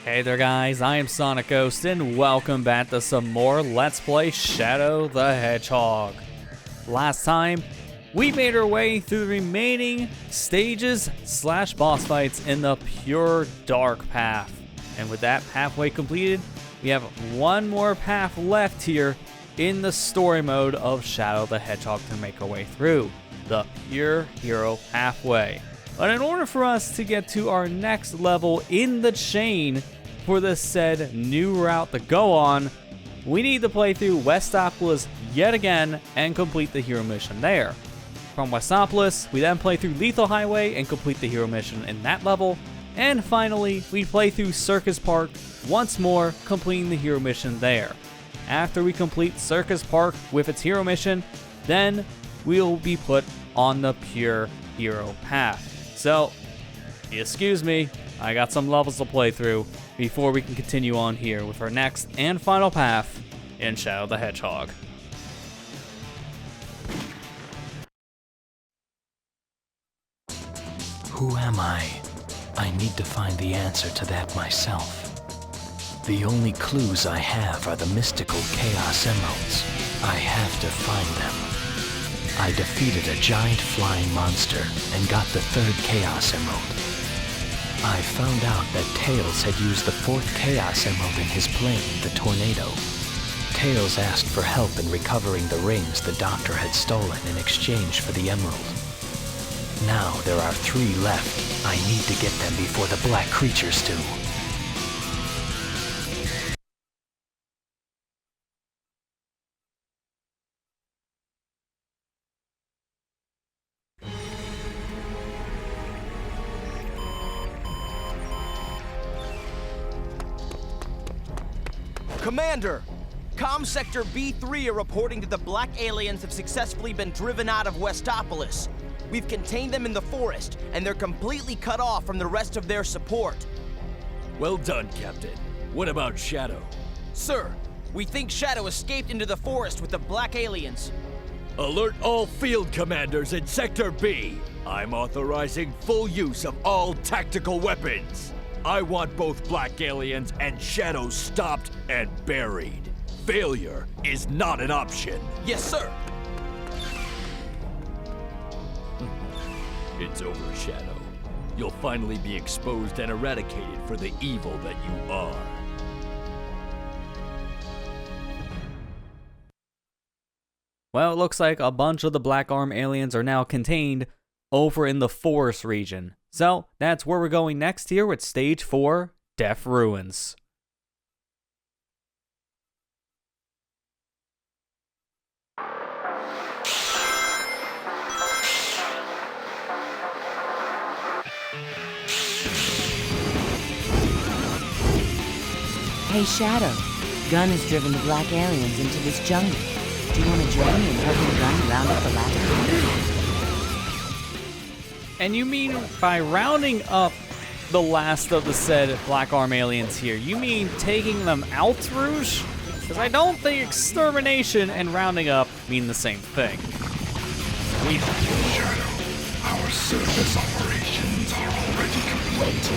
Hey there guys, I am SonicGhost and welcome back to some more Let's Play Shadow the Hedgehog. Last time, we made our way through the remaining stages / boss fights in the pure dark path. And with that pathway completed, we have one more path left here in the story mode of Shadow the Hedgehog to make our way through, the pure hero pathway. But in order for us to get to our next level in the chain for the said new route to go on, we need to play through Westopolis yet again and complete the hero mission there. From Westopolis, we then play through Lethal Highway and complete the hero mission in that level. And finally, we play through Circus Park once more, completing the hero mission there. After we complete Circus Park with its hero mission, then we'll be put on the pure hero path. So, excuse me, I got some levels to play through before we can continue on here with our next and final path in Shadow the Hedgehog. Who am I? I need to find the answer to that myself. The only clues I have are the mystical Chaos Emeralds. I have to find them. I defeated a giant flying monster and got the third Chaos Emerald. I found out that Tails had used the fourth Chaos Emerald in his plane, the Tornado. Tails asked for help in recovering the rings the Doctor had stolen in exchange for the emerald. Now there are 3 left. I need to get them before the black creatures do. Commander! Comm Sector B3 are reporting that the black aliens have successfully been driven out of Westopolis. We've contained them in the forest, and they're completely cut off from the rest of their support. Well done, Captain. What about Shadow? Sir, we think Shadow escaped into the forest with the black aliens. Alert all field commanders in Sector B. I'm authorizing full use of all tactical weapons. I want both black aliens and Shadow stopped and buried. Failure is not an option. Yes, sir. It's over, Shadow. You'll finally be exposed and eradicated for the evil that you are. Well, it looks like a bunch of the Black Arm aliens are now contained over in the forest region. So, that's where we're going next here with Stage 4, Death Ruins. Hey Shadow, Gun has driven the black aliens into this jungle. Do you want to join me in helping Gun round up the latter? And you mean by rounding up the last of the said Black Arm aliens here, you mean taking them out, Rouge? Because I don't think extermination and rounding up mean the same thing. We don't kill Shadow. Our surface operations are already complete.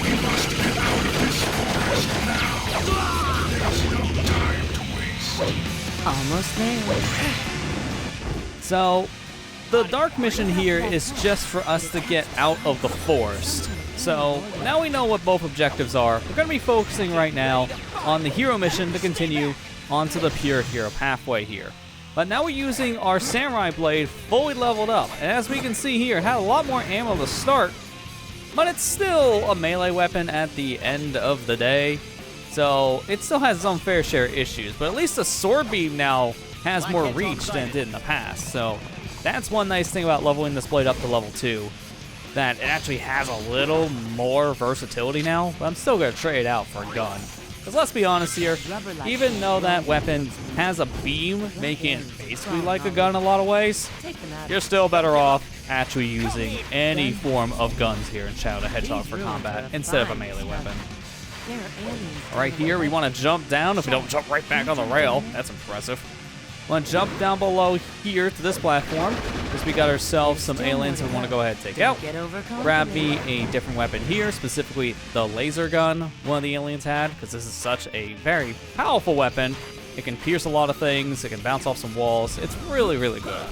We must get out of this forest now. There's no time to waste. Almost there. So, the dark mission here is just for us to get out of the forest. So, now we know what both objectives are. We're going to be focusing right now on the hero mission to continue onto the pure hero pathway here. But now we're using our samurai blade fully leveled up. And as we can see here, it had a lot more ammo to start, but it's still a melee weapon at the end of the day. So, it still has its own fair share of issues, but at least the sword beam now has more reach than it did in the past. So, that's one nice thing about leveling this blade up to level 2, that it actually has a little more versatility now, but I'm still going to trade it out for a gun. Because let's be honest here, even though that weapon has a beam, making it basically like a gun in a lot of ways, you're still better off actually using any form of guns here in Shadow the Hedgehog for combat instead of a melee weapon. Right here, we want to jump down. If we don't jump right back on the rail, that's impressive. Want to jump down below here to this platform. because we got ourselves some aliens we want to go ahead and take out. Get overconfident. Grab me a different weapon here, specifically the laser gun one of the aliens had, because this is such a very powerful weapon. It can pierce a lot of things, it can bounce off some walls. It's really, really good.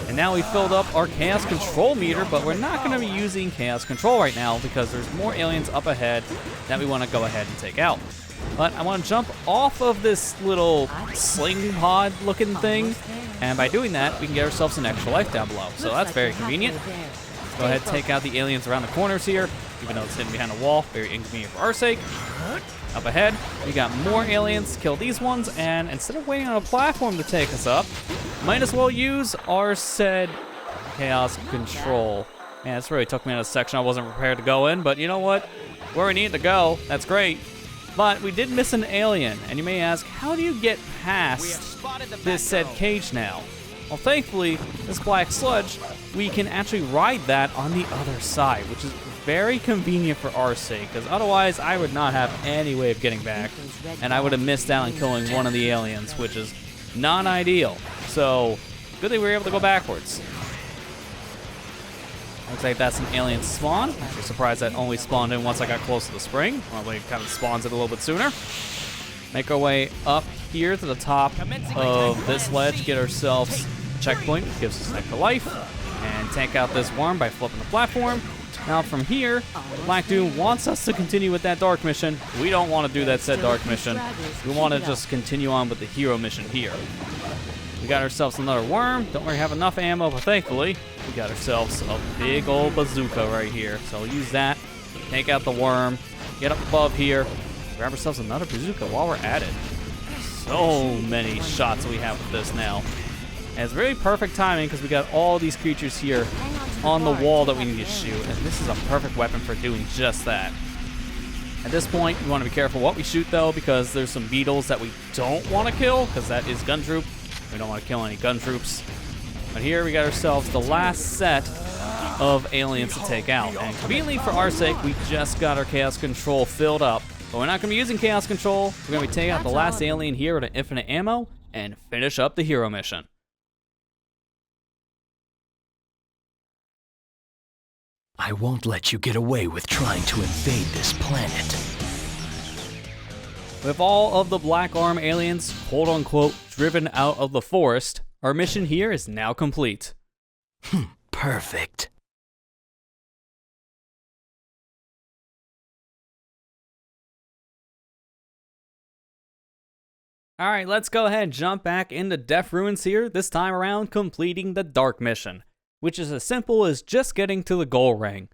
And now we filled up our Chaos Control meter, but we're not going to be using Chaos Control right now because there's more aliens up ahead that we want to go ahead and take out. But I want to jump off of this little sling pod looking thing, and by doing that, we can get ourselves an extra life down below. So that's very convenient. Let's go ahead and take out the aliens around the corners here, even though it's hidden behind a wall. Very inconvenient for our sake. Up ahead, we got more aliens. Kill these ones, and instead of waiting on a platform to take us up, might as well use our said Chaos Control. Man, this really took me in a section I wasn't prepared to go in, but you know what? Where we need to go, that's great. But we did miss an alien, and you may ask, how do you get past this said cage now? Well, thankfully, this black sludge, we can actually ride that on the other side, which is very convenient for our sake, because otherwise I would not have any way of getting back, and I would have missed out on killing one of the aliens, which is not ideal. So, good thing we were able to go backwards. Looks like that's an alien spawn. Actually surprised that only spawned in once I got close to the spring. Well, it kind of spawns it a little bit sooner. Make our way up here to the top of this ledge, get ourselves a checkpoint, which gives us extra life, and tank out this worm by flipping the platform. Now from here, Black Doom wants us to continue with that dark mission. We don't want to do that said dark mission. We want to just continue on with the hero mission here. We got ourselves another worm. Don't really have enough ammo, but thankfully, we got ourselves a big old bazooka right here. So we'll use that, take out the worm, get up above here, grab ourselves another bazooka while we're at it. So many shots we have with this now. And it's really perfect timing because we got all these creatures here on the wall that we need to shoot. And this is a perfect weapon for doing just that. At this point, we want to be careful what we shoot though, because there's some beetles that we don't want to kill, because that is gun troop. We don't want to kill any gun troops. But here we got ourselves the last set of aliens to take out. And conveniently for our sake, we just got our Chaos Control filled up. But we're not going to be using Chaos Control. We're going to be taking out the last alien here with an infinite ammo and finish up the hero mission. I won't let you get away with trying to invade this planet. With all of the Black Arm aliens, quote-unquote, driven out of the forest, our mission here is now complete. Perfect. Alright, let's go ahead and jump back into Death Ruins here, this time around completing the Dark Mission, which is as simple as just getting to the goal ring.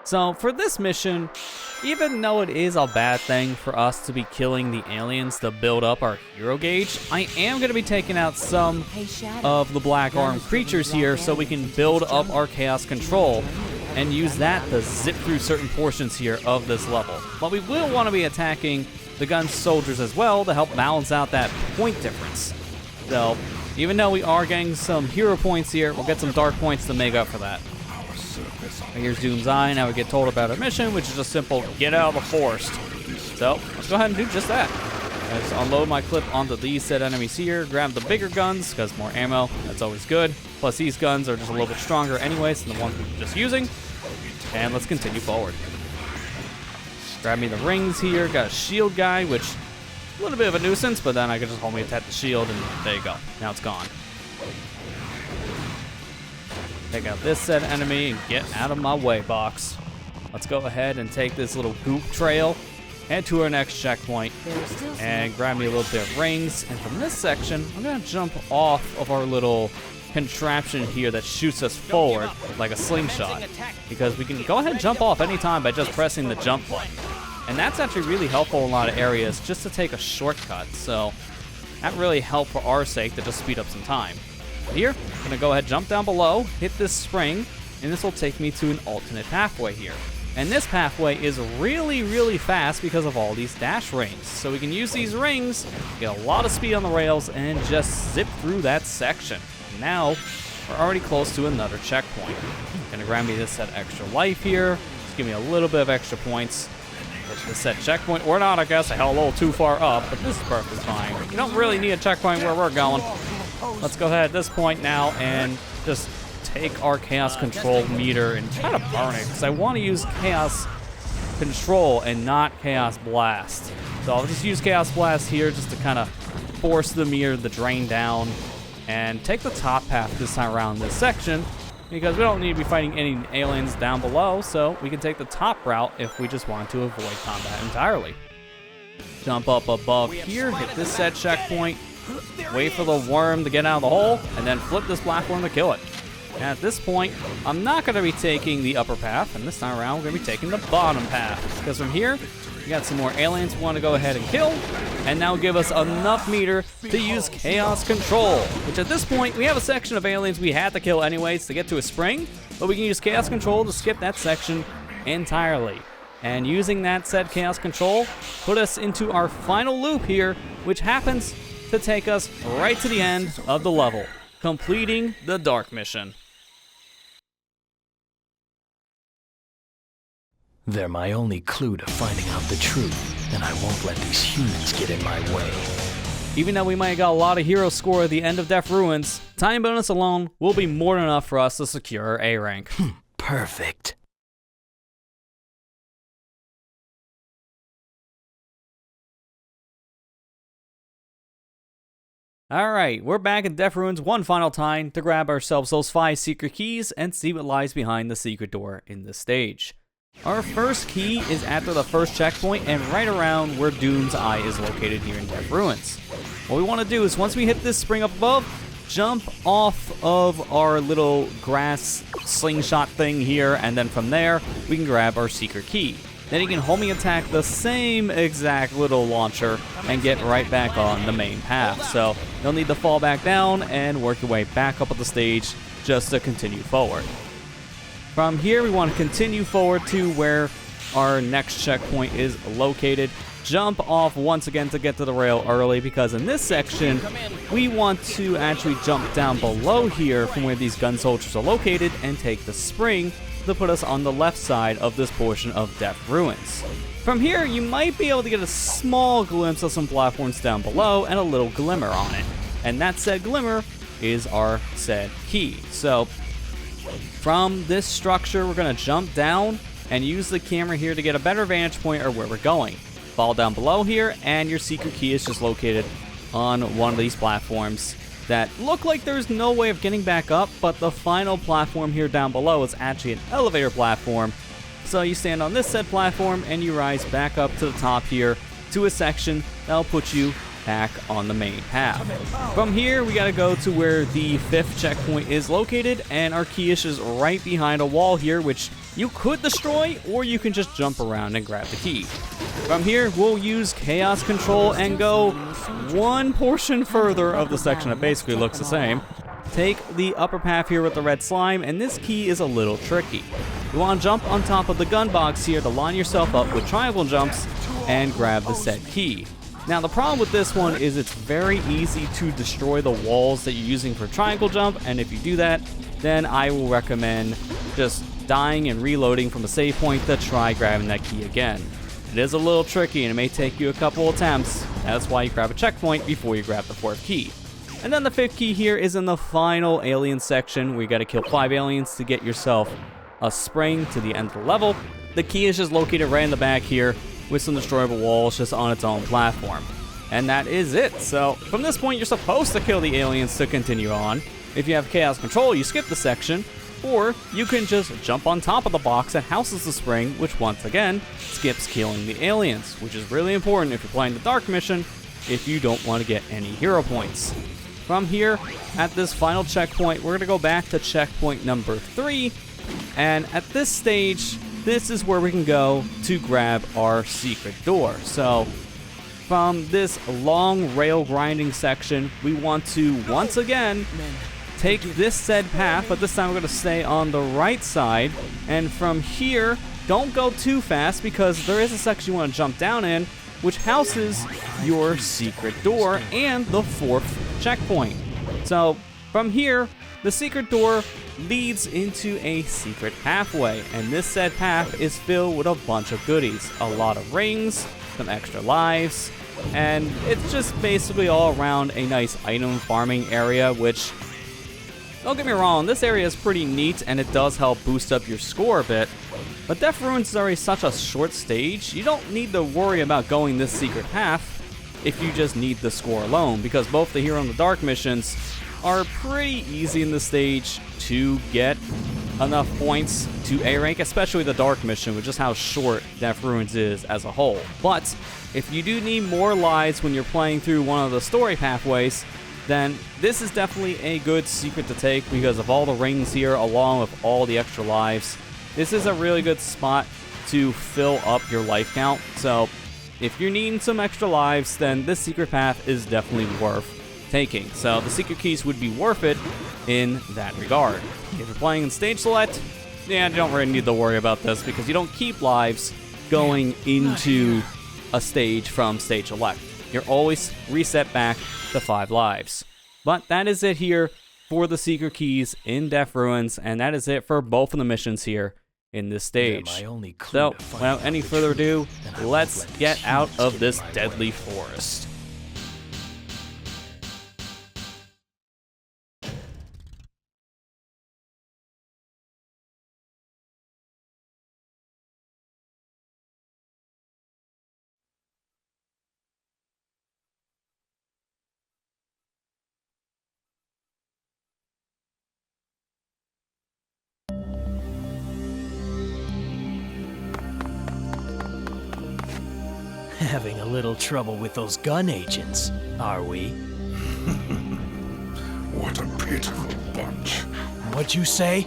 So for this mission, even though it is a bad thing for us to be killing the aliens to build up our hero gauge, I am going to be taking out some of the Black Arm creatures here so we can build up our Chaos Control and use that to zip through certain portions here of this level. But we will want to be attacking the gun soldiers as well to help balance out that point difference. So even though we are getting some hero points here, we'll get some dark points to make up for that. Here's Doom's Eye. Now we get told about our mission, which is just simple: get out of the forest. So let's go ahead and do just that. Let's unload my clip onto these said enemies here. Grab the bigger guns because more ammo. That's always good. Plus these guns are just a little bit stronger anyways than the ones we were just using. And let's continue forward. Grab me the rings here. Got a shield guy, which is a little bit of a nuisance, but then I can just hold me attack the shield, and there you go. Now it's gone. Take out this said enemy and get out of my way, box. Let's go ahead and take this little goop trail, head to our next checkpoint, and grab me a little bit of rings. And from this section, I'm going to jump off of our little contraption here that shoots us forward like a slingshot, because we can go ahead and jump off anytime by just pressing the jump button. And that's actually really helpful in a lot of areas just to take a shortcut. So that really helped for our sake to just speed up some time. Here, I'm going to go ahead, jump down below, hit this spring, and this will take me to an alternate pathway here. And this pathway is really, really fast because of all these dash rings. So we can use these rings, get a lot of speed on the rails, and just zip through that section. Now, we're already close to another checkpoint. Gonna grab me this set extra life here, just give me a little bit of extra points. Hit this set checkpoint, or not, I guess. I held a little too far up, but this is perfectly fine. You don't really need a checkpoint where we're going. Let's go ahead at this point now and just take our Chaos Control meter and try to burn it, because I want to use Chaos Control and not Chaos Blast. So I'll just use Chaos Blast here just to kind of force the meter to drain down and take the top path this time around this section, because we don't need to be fighting any aliens down below, so we can take the top route if we just want to avoid combat entirely. Jump up above here, hit this set checkpoint, wait for the worm to get out of the hole, and then flip this platform to kill it. And at this point, I'm not going to be taking the upper path, and this time around we're going to be taking the bottom path, because from here, we got some more aliens we want to go ahead and kill, and now give us enough meter to use Chaos Control, which at this point, we have a section of aliens we had to kill anyways to get to a spring, but we can use Chaos Control to skip that section entirely. And using that said Chaos Control, put us into our final loop here, which happens to take us right to the end of the level, completing the Dark Mission. They're my only clue to finding out the truth, and I won't let these humans get in my way. Even though we might have got a lot of hero score at the end of Death Ruins, time bonus alone will be more than enough for us to secure our A rank. Perfect. Alright, we're back in Death Ruins one final time to grab ourselves those 5 secret keys and see what lies behind the secret door in this stage. Our first key is after the first checkpoint and right around where Doom's Eye is located here in Death Ruins. What we want to do is once we hit this spring up above, jump off of our little grass slingshot thing here, and then from there, we can grab our secret key. Then you can homing attack the same exact little launcher and get right back on the main path. So you'll need to fall back down and work your way back up at the stage just to continue forward. From here, we want to continue forward to where our next checkpoint is located. Jump off once again to get to the rail early, because in this section, we want to actually jump down below here from where these gun soldiers are located and take the spring to put us on the left side of this portion of Death Ruins. From here, you might be able to get a small glimpse of some platforms down below and a little glimmer on it. And that said glimmer is our said key. So from this structure, we're going to jump down and use the camera here to get a better vantage point of where we're going. Fall down below here, and your secret key is just located on one of these platforms that look like there's no way of getting back up, but the final platform here down below is actually an elevator platform. So you stand on this said platform and you rise back up to the top here to a section that'll put you back on the main path. From here, we gotta go to where the 5th checkpoint is located, and our key is just right behind a wall here, which you could destroy, or you can just jump around and grab the key. From here, we'll use Chaos Control and go one portion further of the section that basically looks the same. Take the upper path here with the red slime, and this key is a little tricky. You want to jump on top of the gun box here to line yourself up with triangle jumps and grab the said key. Now the problem with this one is it's very easy to destroy the walls that you're using for triangle jump, and if you do that, then I will recommend just dying and reloading from a save point to try grabbing that key again. It is a little tricky and it may take you a couple attempts. That's why you grab a checkpoint before you grab the 4th key. And then the 5th key here is in the final alien section, where you gotta kill 5 aliens to get yourself a spring to the end of the level. The key is just located right in the back here with some destroyable walls just on its own platform. And that is it. So from this point, you're supposed to kill the aliens to continue on. If you have Chaos Control, you skip the section, or you can just jump on top of the box that houses the spring, which once again skips killing the aliens, which is really important if you're playing the Dark Mission if you don't want to get any hero points. From here, at this final checkpoint, we're going to go back to checkpoint number 3, and at this stage, this is where we can go to grab our secret door. So from this long rail grinding section, we want to once again take this said path, but this time we're going to stay on the right side, and from here, don't go too fast, because there is a section you want to jump down in, which houses your secret door and the 4th checkpoint. So from here, the secret door leads into a secret pathway, and this said path is filled with a bunch of goodies. A lot of rings, some extra lives, and it's just basically all around a nice item farming area, which Don't get me wrong, this area is pretty neat and it does help boost up your score a bit, but Death Ruins is already such a short stage, you don't need to worry about going this secret path if you just need the score alone, because both the Hero and the Dark missions are pretty easy in this stage to get enough points to A rank, especially the Dark mission, with just how short Death Ruins is as a whole. But if you do need more lives when you're playing through one of the story pathways, then this is definitely a good secret to take because of all the rings here along with all the extra lives. This is a really good spot to fill up your life count, so if you're needing some extra lives, then this secret path is definitely worth taking. So the secret keys would be worth it in that regard. If you're playing in stage select, yeah, you don't really need to worry about this because you don't keep lives going into a stage from stage select. You're always reset back to 5 lives. But that is it here for the secret keys in Death Ruins, and that is it for both of the missions here in this stage. So, without any further ado, let's get out of this deadly forest. Having a little trouble with those gun agents, are we? What a pitiful bunch. What'd you say?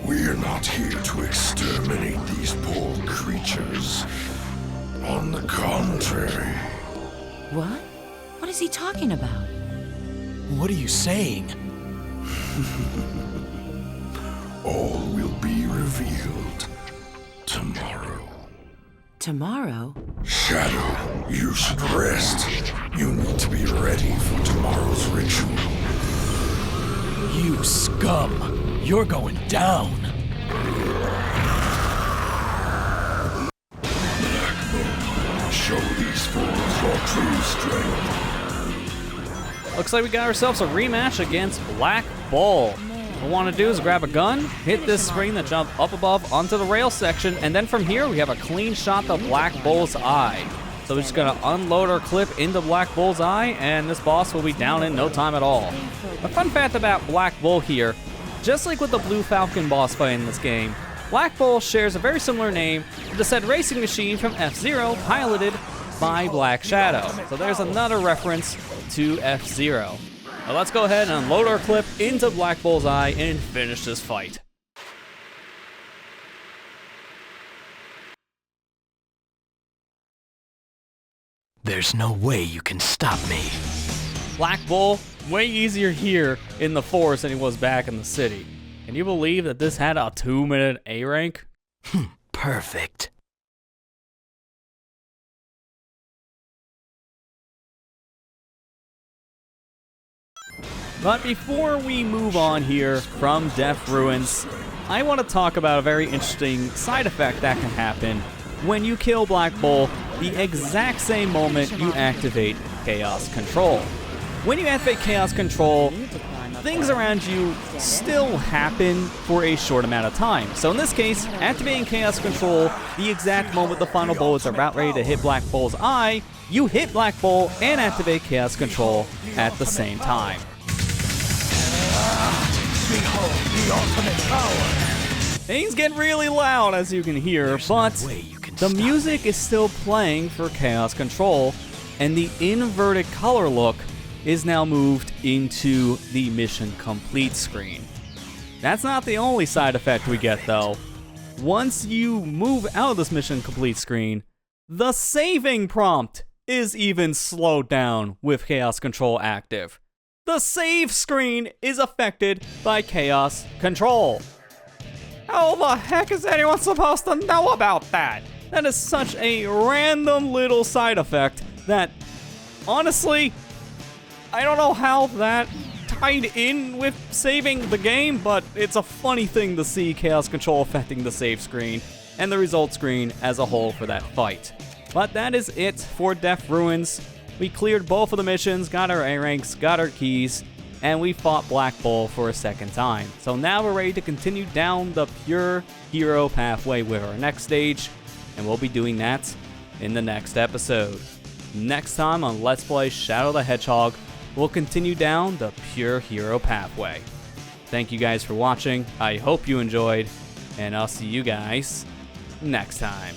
We're not here to exterminate these poor creatures. On the contrary. What? What is he talking about? What are you saying? All will be revealed tomorrow. Tomorrow? Shadow, you should rest. You need to be ready for tomorrow's ritual. You scum! You're going down! Show these fools your true strength. Looks like we got ourselves a rematch against Black Bull. What we want to do is grab a gun, hit this spring that jump up above onto the rail section, and then from here we have a clean shot to Black Bull's eye. So we're just going to unload our clip into Black Bull's eye, and this boss will be down in no time at all. A fun fact about Black Bull here, just like with the Blue Falcon boss fight in this game, Black Bull shares a very similar name to the said racing machine from F-Zero piloted by Black Shadow. So there's another reference to F-Zero. Now let's go ahead and unload our clip into Black Bull's eye and finish this fight. There's no way you can stop me. Black Bull, way easier here in the forest than he was back in the city. Can you believe that this had a 2-minute A rank? Perfect. But before we move on here from Death Ruins, I want to talk about a very interesting side effect that can happen when you kill Black Bull the exact same moment you activate Chaos Control. When you activate Chaos Control, things around you still happen for a short amount of time. So in this case, activating Chaos Control the exact moment the final bullets are about ready to hit Black Bull's eye, you hit Black Bull and activate Chaos Control at the same time. Behold the ultimate power! Things get really loud, as you can hear, but the music is still playing for Chaos Control, and the inverted color look is now moved into the Mission Complete screen. That's not the only side effect we get, though. Once you move out of this Mission Complete screen, the saving prompt is even slowed down with Chaos Control active. The save screen is affected by Chaos Control. How the heck is anyone supposed to know about that? That is such a random little side effect that, honestly, I don't know how that tied in with saving the game, but it's a funny thing to see Chaos Control affecting the save screen and the result screen as a whole for that fight. But that is it for Death Ruins. We cleared both of the missions, got our A ranks, got our keys, and we fought Black Bull for a second time. So now we're ready to continue down the pure hero pathway with our next stage, and we'll be doing that in the next episode. Next time on Let's Play Shadow the Hedgehog, we'll continue down the pure hero pathway. Thank you guys for watching, I hope you enjoyed, and I'll see you guys next time.